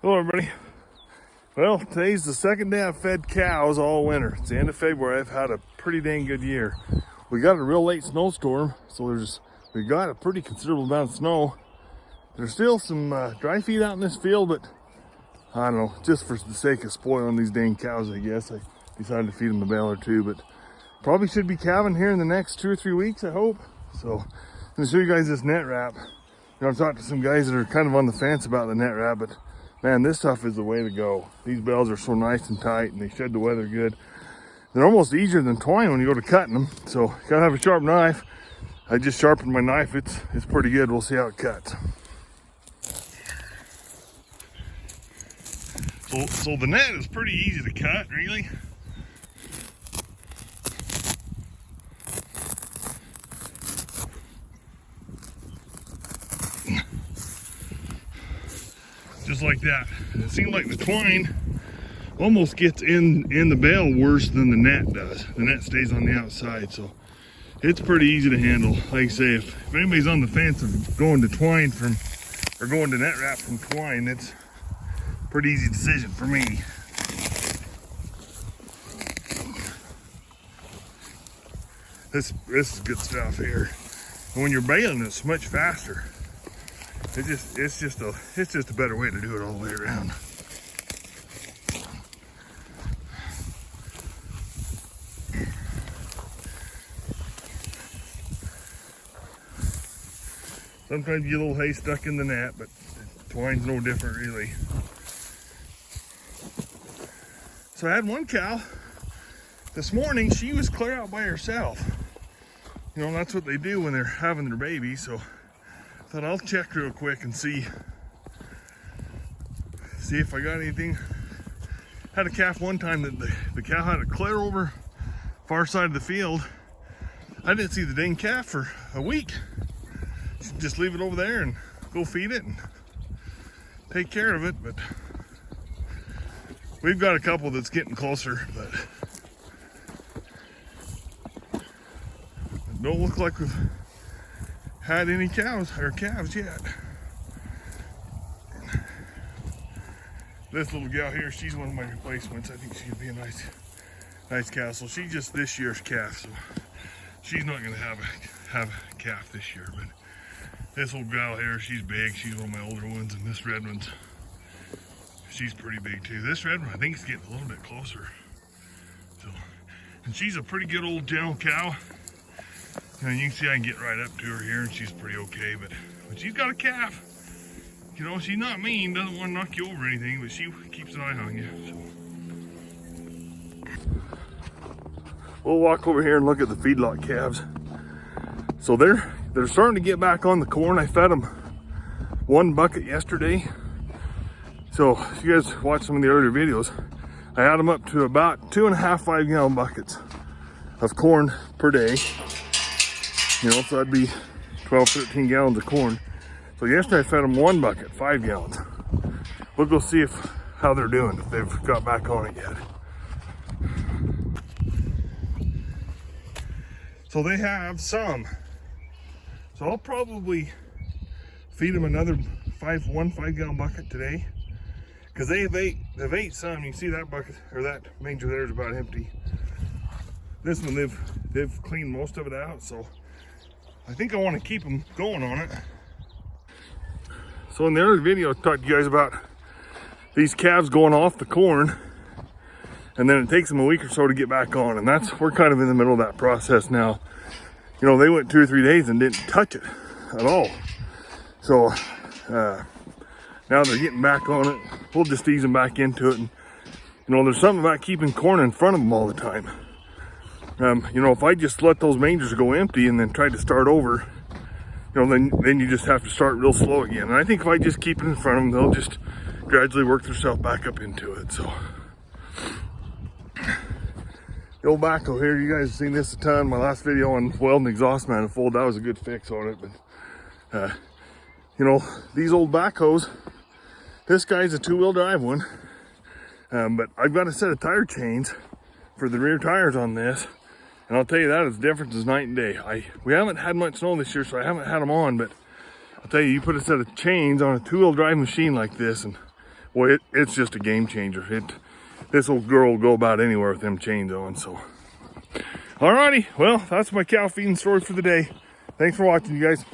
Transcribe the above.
Hello everybody. Well, today's the second day I've fed cows all winter. It's the end of February. I've had a pretty dang good year. We got a real late snowstorm, so we got a pretty considerable amount of snow. There's still some dry feed out in this field, but I don't know, just for the sake of spoiling these dang cows, I guess, I decided to feed them a bale or two, but probably should be calving here in the next 2 or 3 weeks, I hope. So I'm gonna show you guys this net wrap. I've talked to some guys that are kind of on the fence about the net wrap, but man, this stuff is the way to go. These bales are so nice and tight and they shed the weather good. They're almost easier than twine when you go to cutting them. So you gotta have a sharp knife. I just sharpened my knife. It's pretty good. We'll see how it cuts. So the net is pretty easy to cut, really. Just like that. It seems like the twine almost gets in the bale worse than the net does. The net stays on the outside, so it's pretty easy to handle. Like I say, if anybody's on the fence of going to twine or going to net wrap from twine, it's a pretty easy decision for me. This is good stuff here. And when you're baling, it's much faster. It's just a better way to do it all the way around. Sometimes you get a little hay stuck in the net, but twine's no different really. So I had one cow this morning. She was clear out by herself. You know, that's what they do when they're having their baby. So I thought I'll check real quick and see if I got anything. Had a calf one time that the cow had to clear over far side of the field. I didn't see the dang calf for a week. Just leave it over there and go feed it and take care of it. But we've got a couple that's getting closer, but it don't look like we've had any cows or calves yet. This little gal here, she's one of my replacements. I think she'd be a nice cow. So she's just this year's calf, so she's not gonna have a calf this year. But this little gal here, she's big. She's one of my older ones, and this red one's, she's pretty big too. This red one, I think, is getting a little bit closer. So, and she's a pretty good old gentle cow. And you can see I can get right up to her here, and she's pretty okay. But when she's got a calf, you know, she's not mean, doesn't want to knock you over or anything, but she keeps an eye on you. So we'll walk over here and look at the feedlot calves. So they're starting to get back on the corn. I fed them 1 bucket yesterday. So if you guys watch some of the earlier videos, I had them up to about 2.5 5-gallon buckets of corn per day. You know, so that'd be 12, 13 gallons of corn. So yesterday I fed them 1 bucket, 5 gallons. We'll go see how they're doing, if they've got back on it yet. So they have some. So I'll probably feed them another 5-gallon bucket today, because they've ate some. You can see that bucket, or that manger there, is about empty. This one they've cleaned most of it out, so I think I want to keep them going on it. So in the other video, I talked to you guys about these calves going off the corn, and then it takes them a week or so to get back on, and we're kind of in the middle of that process now. You know, they went 2 or 3 days and didn't touch it at all. So now they're getting back on it. We'll just ease them back into it. And you know, there's something about keeping corn in front of them all the time. You know, if I just let those mangers go empty and then try to start over, you know, then you just have to start real slow again. And I think if I just keep it in front of them, they'll just gradually work themselves back up into it. So the old backhoe here, you guys have seen this a ton. My last video on welding exhaust manifold, that was a good fix on it. But you know, these old backhoes, this guy's a 2-wheel drive one, but I've got a set of tire chains for the rear tires on this, and I'll tell you that is different as night and day. We haven't had much snow this year, so I haven't had them on, but I'll tell you, you put a set of chains on a 2-wheel drive machine like this, and Well, it's just a game changer. This old girl will go about anywhere with them chains on. So, alrighty, well, that's my cow feeding story for the day. Thanks for watching, you guys.